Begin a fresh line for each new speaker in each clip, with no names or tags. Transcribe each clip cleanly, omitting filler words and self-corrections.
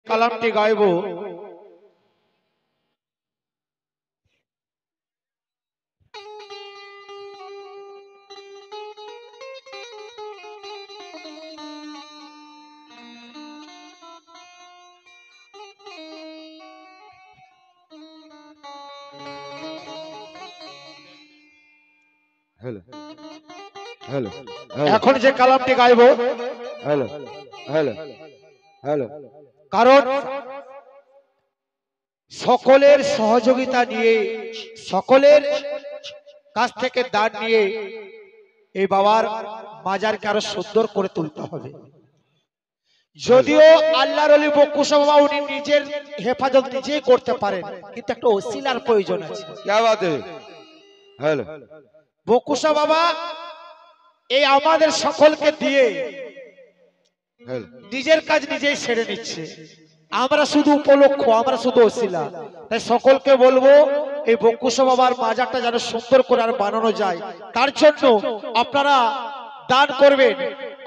কালামটি গাইব
hello hello
এখন যে কালামটি গাইব
हेलो हेलो हेलो
কারণ সকলের সহযোগিতা নিয়ে সকলের কাছ থেকে দান নিয়ে এই বাবার মাজারকে আরো সুন্দর করে তুলতে হবে। যদিও আল্লাহর ওলি বকুশা বাবা উনি নিজের হেফাজত নিজেই করতে পারেন, কিন্তু একটা ওসিলার প্রয়োজন আছে।
क्या बात है हेलो
বকুশা বাবা এই আমাদের সকলকে দিয়ে
हेलो
নিজের কাজ নিজেই সেরে নিচ্ছে, আমরা শুধু উপলক্ষ, আমরা শুধু ওসিলা। তাই সকলকে বলবো এই বকুশা বাবার মাজারটা যেন সুন্দর করে আর বানানো যায়, তার জন্য আপনারা দান করবেন।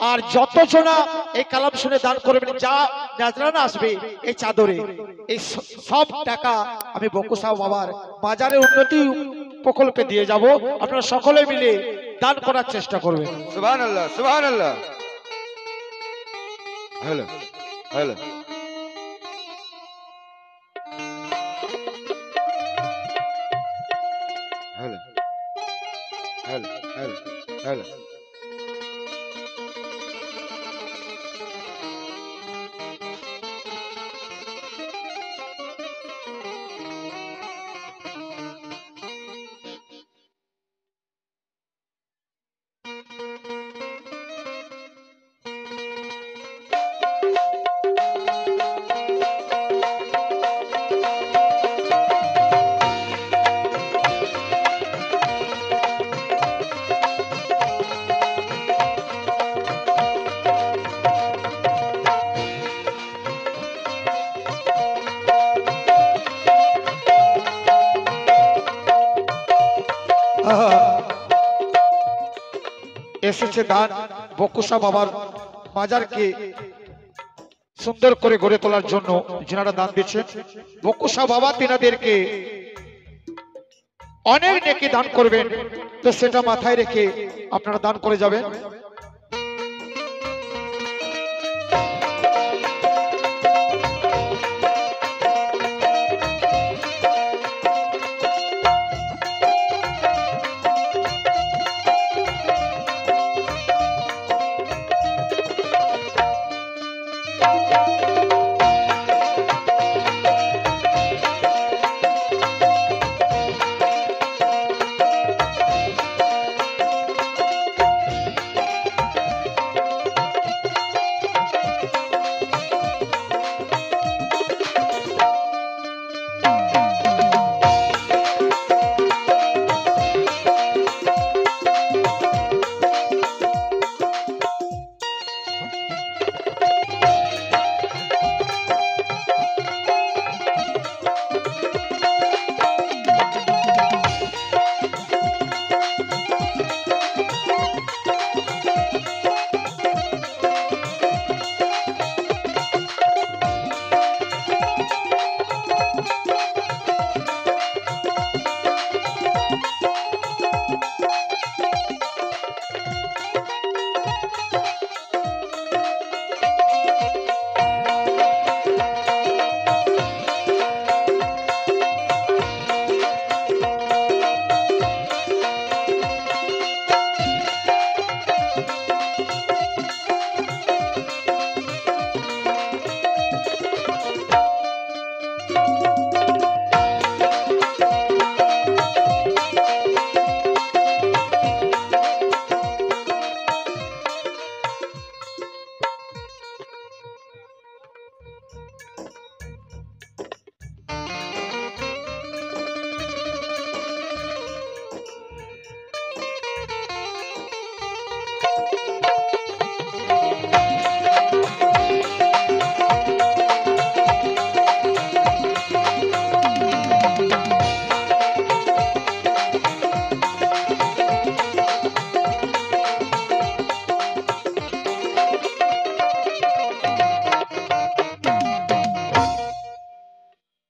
আর যত জনা এই কালাম শুনে দান করবেন, যা নাজরানা আসবে এই চাদরে, এই সব টাকা আমি বকুশা বাবার মাজারের উন্নতি প্রকল্পে দিয়ে যাব। আপনারা সকলে মিলে দান করার চেষ্টা করবেন।
सुभान अल्लाह hello hello hello hello hello hello
এসেছে দান বকুশা বাবার মাজারকে সুন্দর করে গড়ে তোলার জন্য। যারা দান দিচ্ছেন বকুশা বাবা তিনাদেরকে অনেক নেকি দান করবেন, তো সেটা মাথায় রেখে আপনারা দান করে যাবেন।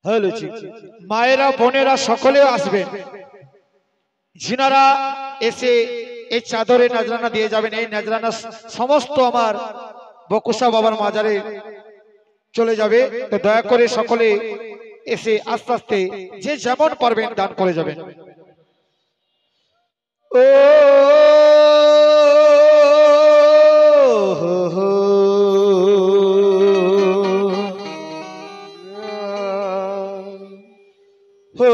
হলো জি। মায়েরা বোনেরা সকলে আসবেন, যিনারা এসে এই চাদরে নজরানা দিয়ে যাবেন। এই নজরানা সমস্ত আমার বকুশা বাবার মাজারে চলে যাবে। তো দয়া করে সকলে এসে আস্তে আস্তে যে যেমন পারবেন দান করে যাবেন। ও হো হো, হো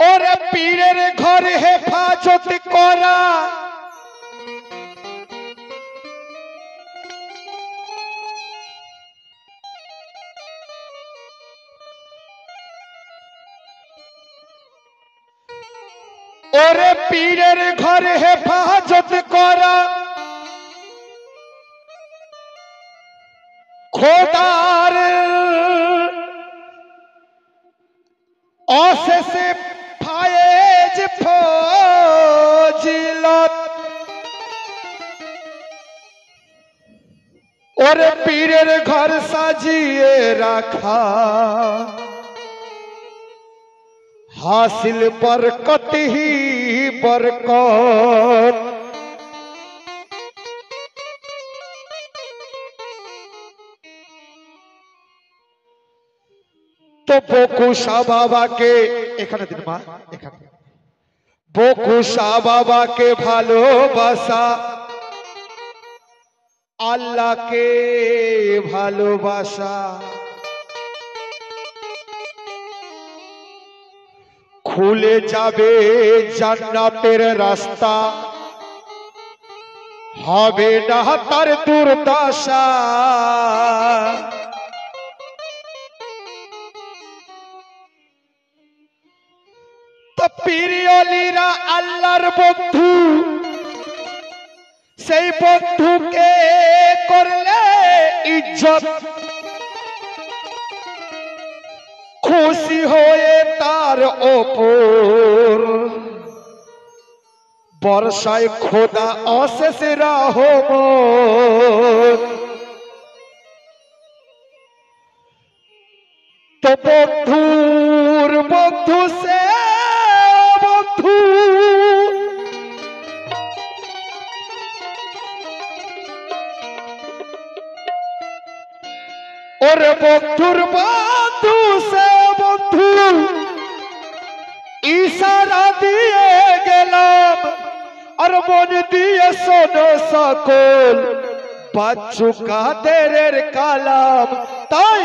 ওরে পীরের ঘরে হেফাজত করা, ওরে পীরের ঘরে হেফাজত করা, খোদার অশেষে ফায়েজ ফজিলত। ওরে পীরের ঘর সাজিয়ে রাখা, হাসিল বরকত হি বরকত। তো বকুশা বাবাকে এখানে দিন মা, এখানে বকুশা বাবাকে ভালোবাসা, আল্লাহকে ভালোবাসা, খুলে যাবে জান্নাতের রাস্তা, হবে না তার দুর্দশা। তো পীরিয়লিরা আল্লাহর বন্ধু, সেই বন্ধুকে করলে ইজ্জত, খুশি হয়ে তার ওপর বর্ষায় খোদা অশেষ রহমত। তো বন্ধুর বন্ধু সে বন্ধু, ওরে বন্ধুর বন্ধু সে বন্ধু, ইশারা দিয়ে গেলাম আর মন দিয়ে শোনো সকল বাচ্চু কাদেরের কালাম। তাই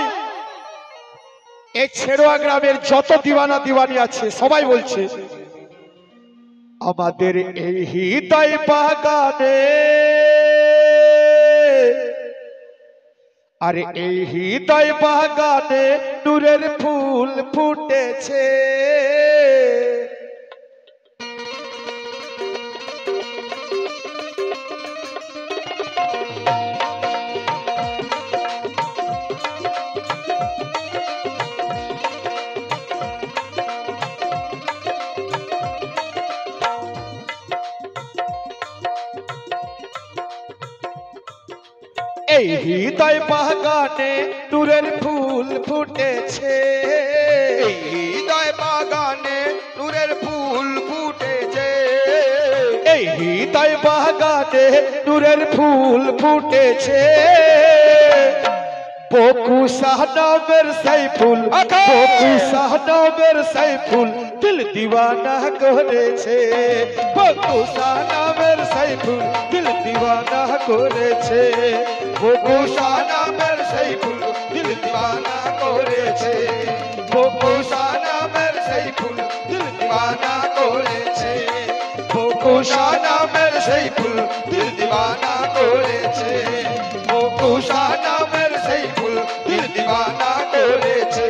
এই ছেড়োয়া গ্রামের যত দিওয়ানা দিওয়ানি আছে সবাই বলছে আমাদের এই হৃদয় বাগানে, আরে এই হৃদয় বাগানে নূরের ফুল ফুটেছে। এই হৃদয় বাগানে নূরের ফুল ফুটেছে,
এই হৃদয় বাগানে নূরের ফুল ফুটেছে,
এই হৃদয় বাগানে নূরের ফুল ফুটেছে। বকুশা নামের সেই ফুল, বকুশা নামের সেই ফুল দিল দিওয়ানা করেছে, বকুশা নামের সেই ফুল দিল দিওয়ানা করেছে,
বকুশা নামের সেই ফুল দিল দিওয়ানা করেছে, বকুশা নামের সেই ফুল দিল দিওয়ানা করেছে, বকুশা নামের সেই ফুল দিল দিওয়ানা করেছে, বকুশা নামের সেই ফুল দিল দিওয়ানা করেছে,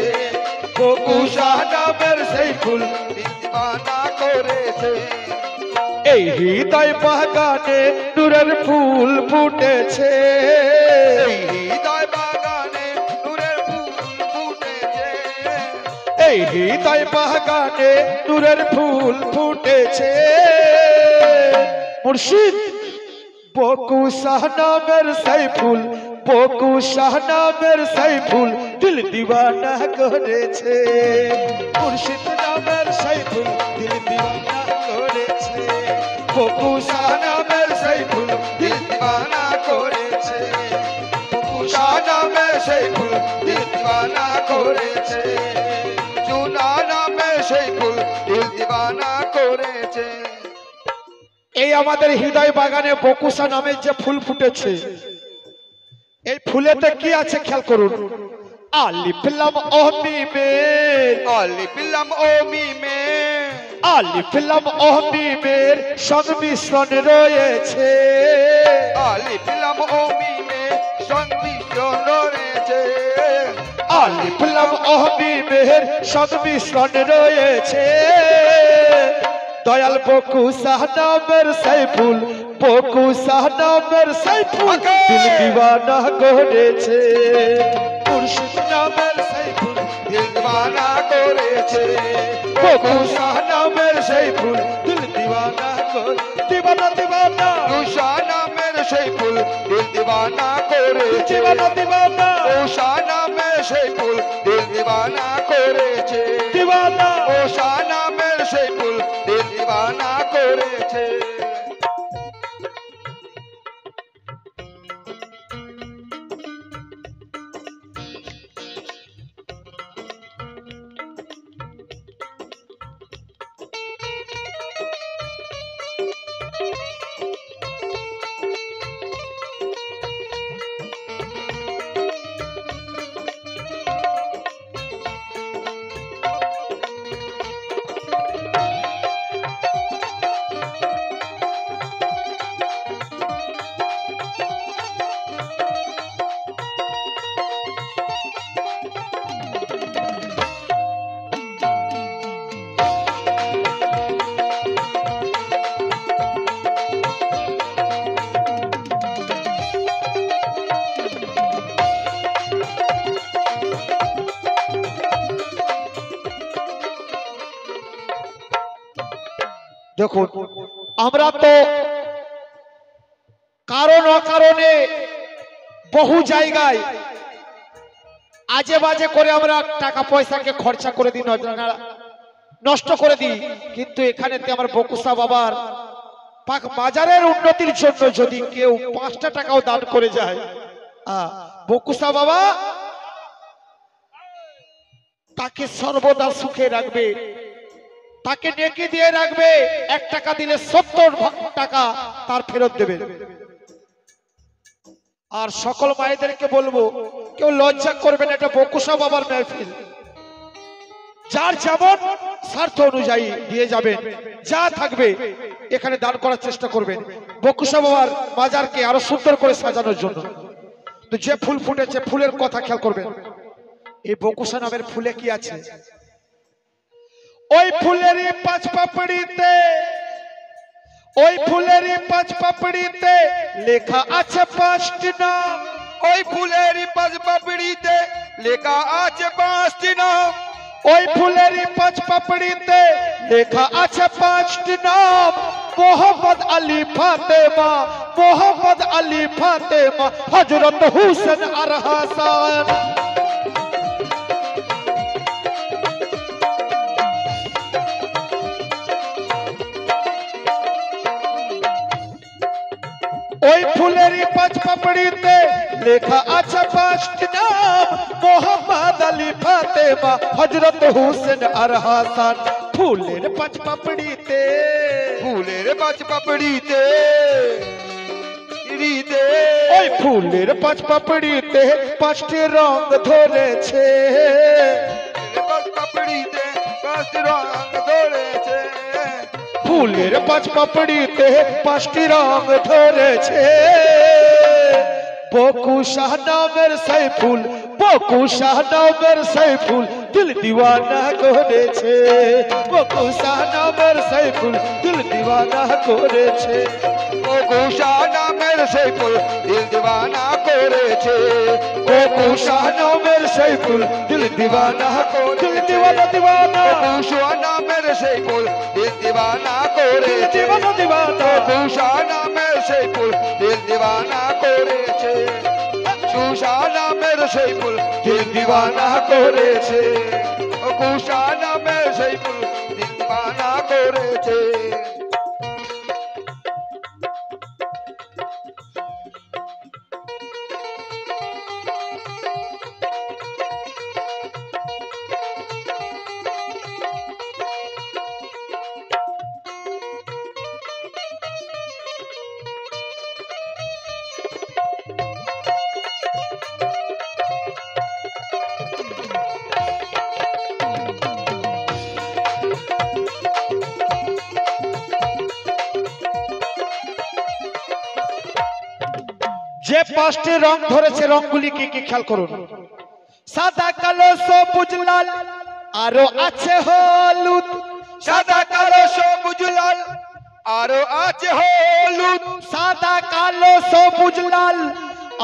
বকুশা নামের সেই ফুল দিল দিওয়ানা করেছে।
এই হৃদয় বাগানে নূরের ফুল ফুটেছে,
এই হৃদয় বাগানে
হৃদয় বাগানে নূরের ফুল ফুটেছে মুর্শিদ বকু শাহনামের সেই ফুল বকু শাহনামের সেই ফুল দিল দিওয়ানা করেছে মুর্শিদ নামের সেই ফুল দিল দিওয়ানা করেছে
বকু শাহনামের সেই ফুল দিল দিওয়ানা করেছে বকু শাহনামের সেই ফুল দিল দিওয়ানা করেছে চুনা নামে সেই ফুল দিল দিওয়ানা করেছে
এই আমাদের হৃদয় বাগানে বকুশা নামের যে ফুল ফুটেছে এই ফুলেতে কি আছে খেয়াল করুন আলিফ লাম ও মিমের
আলিফ লাম ও মিমে
আলিফ লাম ও মিমের সংমিশ্রণ রয়েছে
আলিফ লাম ও মিমে সংমিশ্রণ রয়েছে
আলিফ লাম ও মিমের সংমিশ্রণ রয়েছে দয়াল বকু শাহনামের সেই ফুল বকু শাহনামের সেই ফুল দিল দিওয়ানা করেছে মুর্শিদ নামের সেই ফুল
দিল দিওয়ানা করেছে
বকু শাহনামের সেই ফুল দিল দিওয়ানা দিওয়ানা দিওয়ানা
উষা নামের সেই ফুল দিল দিওয়ানা করেছে
দিওয়ানা দিওয়ানা
উষা নামের সেই ফুল দিল দিওয়ানা করেছে
দিওয়ানা
উষা নামের সেই ফুল দিল দিওয়ানা করেছে
দেখুন আমরা তো কারণ অকারণে বহু জায়গায় আজে বাজে করে আমরা টাকা পয়সাকে খরচা করে দিই নষ্ট করে দিই কিন্তু এখানেতে আমার বকুশা বাবার পাক বাজারের উন্নতির জন্য যদি কেউ 5টা টাকাও দান করে যায় বকুশা বাবা তাকে সর্বদা সুখে রাখবে তাকে নেকি দিয়ে রাখবে 1 টাকা দিলে 70 টাকা তার ফেরত দেবে আর সকল মায়েদেরকে বলবো কেউ লজ্জা করবেন এটা বকুশা বাবার মেহফিল যার যেমন স্বার্থ অনুযায়ী দিয়ে যাবেন যা থাকবে এখানে দান করার চেষ্টা করবেন বকুশা বাবার বাজারকে আরো সুন্দর করে সাজানোর জন্য তো যে ফুল ফুটেছে ফুলের কথা খেয়াল করবেন এই বকুশা নামের ফুলে কি আছে ওই ফুলেরই 5 পাপড়িতে ওই ফুলেরই 5 পাপড়িতে লেখা আছে 5টি নাম
ওই ফুলেরই 5 পাপড়িতে লেখা আছে 5টি নাম
ওই ফুলেরই 5 পাপড়িতে লেখা আছে 5টি নাম মোহাম্মদ আলী ফাতেমা মোহাম্মদ আলী ফাতেমা হযরত হুসেন আর হাসান ওই ফুলেরই 5 পাপড়িতে লেখা আছে 5টি নাম মোহাম্মদ আলী ফাতেমা হযরত হুসেন আর হাসান ফুলের 5 পাপড়িতে
ফুলের 5 পাপড়িতে হৃদে
ওই ফুলের 5 পাপড়িতে 5টি রং ধরেছে
5 পাপড়িতে 5টি রং ধরেছে
ফুলের 5 পাপড়িতে 5টি রং ধরেছে বকু শাহনামের সেই ফুল বকু শাহনামের সেই ফুল দিল দিওয়ানা করেছে বকু শাহনামের সেই ফুল দিল দিওয়ানা করেছে
বকু শাহনামের সেই ফুল দিল দিওয়ানা করেছে
বকু বকুশা নামের সেই ফুল দিল দিওয়ানা দিল দিওয়ানা দিওয়ানা
বকুশা নামের সেই ফুল দিল দিওয়ানা করেছে
দিওয়ানা দিওয়ানা
বকুশা নামের সেই ফুল দিল দিওয়ানা করেছে বকুশা নামের সেই ফুল দিল দিওয়ানা করেছে বকুশা নামের সেই ফুল দিল দিওয়ানা করেছে
যে পাঁচটি রং ধরেছে রংগুলি কি কি খেয়াল করুন সাদা কালো সবুজ লাল আরো আছে হলুদ
সাদা কালো সবুজ লাল আরো আছে হলুদ
সাদা কালো সবুজ লাল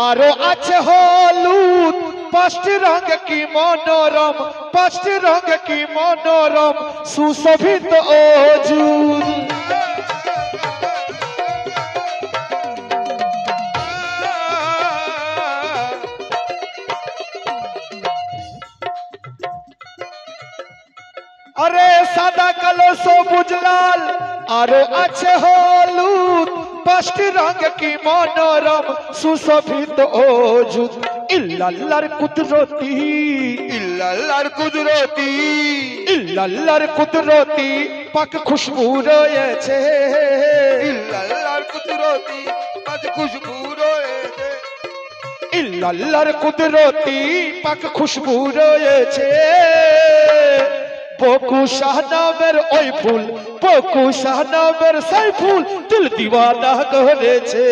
আরো আছে হলুদ পাঁচটি রং কি মনোরম পাঁচটি রং কি মনোরম সুশোভিত অজুদ আরে সাদা কালো সবুজ লাল আরো আছে হলুদ পাঁচটি রং কি মনোরম সুশোভিত অজুদ ইল্লাল্লাহর কুদরতি
ইল্লাল্লাহর কুদরতি
ইল্লাল্লাহর কুদরতি পাক খুশবু রয়েছে
ইল্লাল্লাহর কুদরতি পাক খুশবু রয়েছে
ইল্লাল্লাহর কুদরতি পাক খুশবু রয়েছে বকুশা নামের ওই ফুল বকুশা নামের সেই ফুল দিল দিওয়ানা করেছে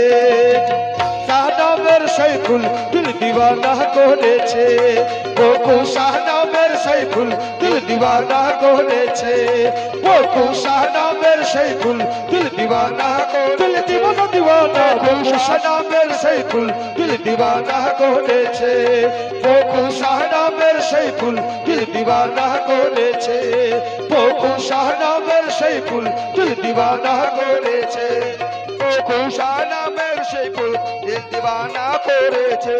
নামের সেই ফুল দিল দিওয়ানা করেছে বকুশা নামের সেই ফুল দিল দিওয়ানা করেছে বকুশা নামের সেই ফুল দিল দিওয়ানা দিল দিওয়ানা দিওয়ানা বকুশা নামের সেই ফুল দিল দিওয়ানা করেছে বকুশা নামের সেই ফুল দিল দিওয়ানা করেছে বকুশা নামের সেই ফুল দিল দিওয়ানা করেছে
বকুশা নামের সেই ফুল দিল দিওয়ানা করেছে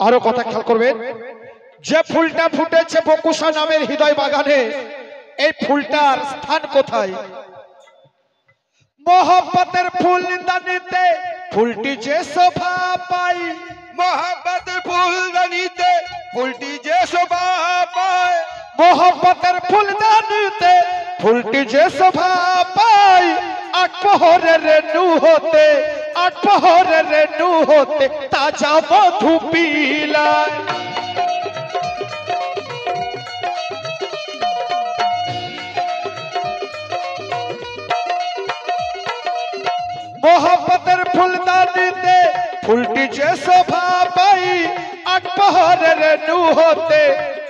আরো কথা খেয়াল করবেন যে ফুলটা ফুটেছে বকুশা নামের হৃদয় বাগানে এই ফুলটার স্থান কোথায় মোহব্বতের ফুল দানিতে ফুলটি যে শোভা পায়
মোহাম্মতের ফুলদানিতে ফুলটি যে শোভা পায়
মোহব্বতের ফুল দানিতে ফুলটি যে শোভা পায় আট প্রহরের রেণু হতে আট প্রহরের রেণু হতে তাজা মধু পিলায় মোহব্বতের ফুলদানিতে ফুলটি যে শোভা পাই আট প্রহরের রেণু হতে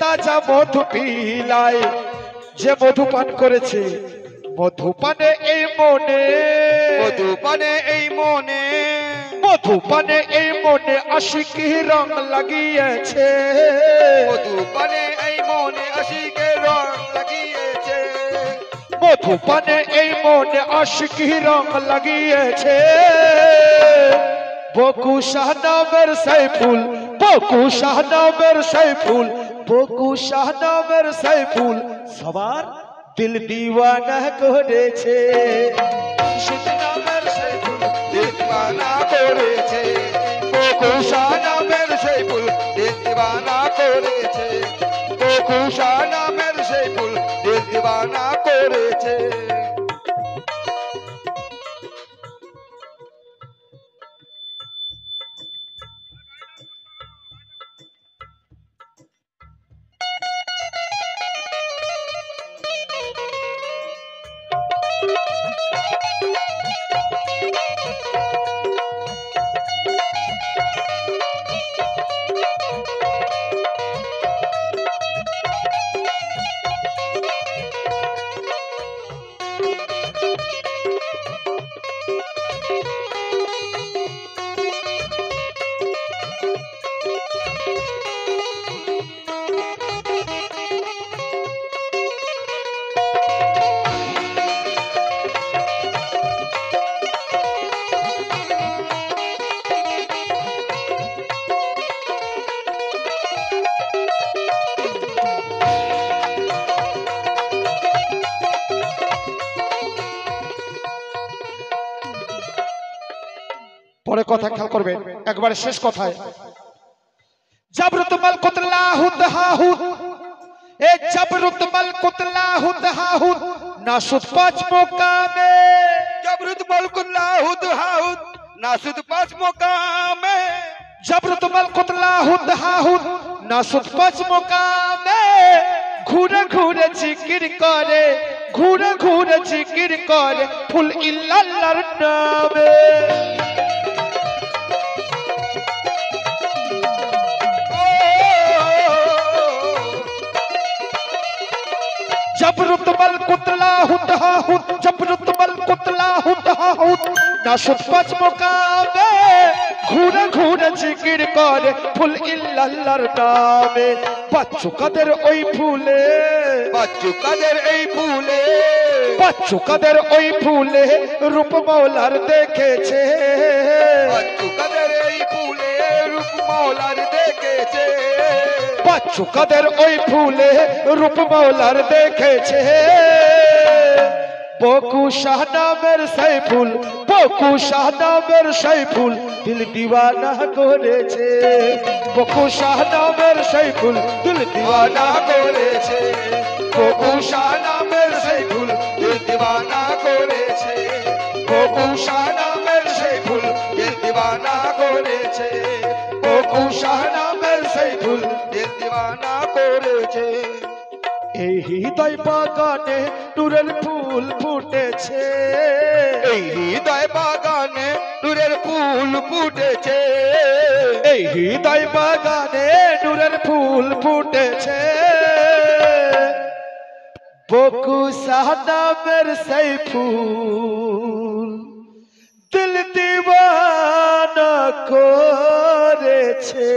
তাজা মধু পিলায় যে মধু পান করেছে মধুপানে এই মনে
মধুপানে এই মনে
মধুপানে এই মনে আশিকি রং লাগিয়েছে
মধুপানে এই মনে আশিকের রং লাগিয়েছে
মধুপানে এই মনে আশিকি রং লাগিয়েছে বকুশা নামের সেই ফুল বকুশা নামের সেই ফুল বকুশা নামের সেই ফুল সবার দিল দিওয়ানা করেছে
শীত নামের সেই ফুল দিল দিওয়ানা করেছে বকুশা নামের সেই ফুল দিল দিওয়ানা করেছে বকুশা নামের দিবানা করেছে।
পরে কথা খেয়াল করবেন, একবারে শেষ কথায়। জাবরুত মাল কুতলাহুত হাহুত, এ জাবরুত মাল কুতলাহুত হাহুত, নাসুদ পাঁচ মোকামে।
জাবরুত মাল কুতলাহুত হাহুত, নাসুদ পাঁচ মোকামে।
জাবরুত মাল কুতলাহুত হাহুত, নাসুদ পাঁচ মোকামে। ঘুরে ঘুরে জিকির করে, ঘুরে ঘুরে জিকির করে, ফুল ইল্লাল্লাহর নামে। জাবরুত মাল কুতলাহুত হাহুত, জাবরুত মাল কুতলাহুত হাহুত, নাসুদ পাঁচ মোকামে। ঘুরে ঘুরে জিকির করে, ফুল ইল্লাল্লাহর নামে। বাচ্চু কাদের ওই ফুলে,
বাচ্চু কাদের এই ফুলে,
বাচ্চু কাদের ওই ফুলে রূপ মৌলার দেখেছে।
বাচ্চু কাদের এই ফুলে রূপ মৌলার দেখেছে।
বাচ্চু কাদের ওই ফুলে রূপ মৌলার দেখেছে। বকু শাহ নামের সেই ফুল, বকু শাহ নামের সেই ফুল দিল দিওয়ানা করেছে। বকু শাহ নামের সেই ফুল দিল দিওয়ানা
করেছে। বকু শাহ নামের সেই ফুল দিল দিবানা করেছে। বকু শাহ নামের সেই ফুল দিল দিবানা করেছে। বকু শাহ নামের সেই ফুল দিল দিবানা করেছে।
এই হৃদয় বাগানে নূরের ফুল ফুটেছে।
এই হৃদয় বাগানে নূরের ফুল ফুটেছে।
এই হৃদয় বাগানে নূরের ফুল ফুটেছে। বকু শাহ নামের সেই ফুল দিল দিওয়ানা করেছে।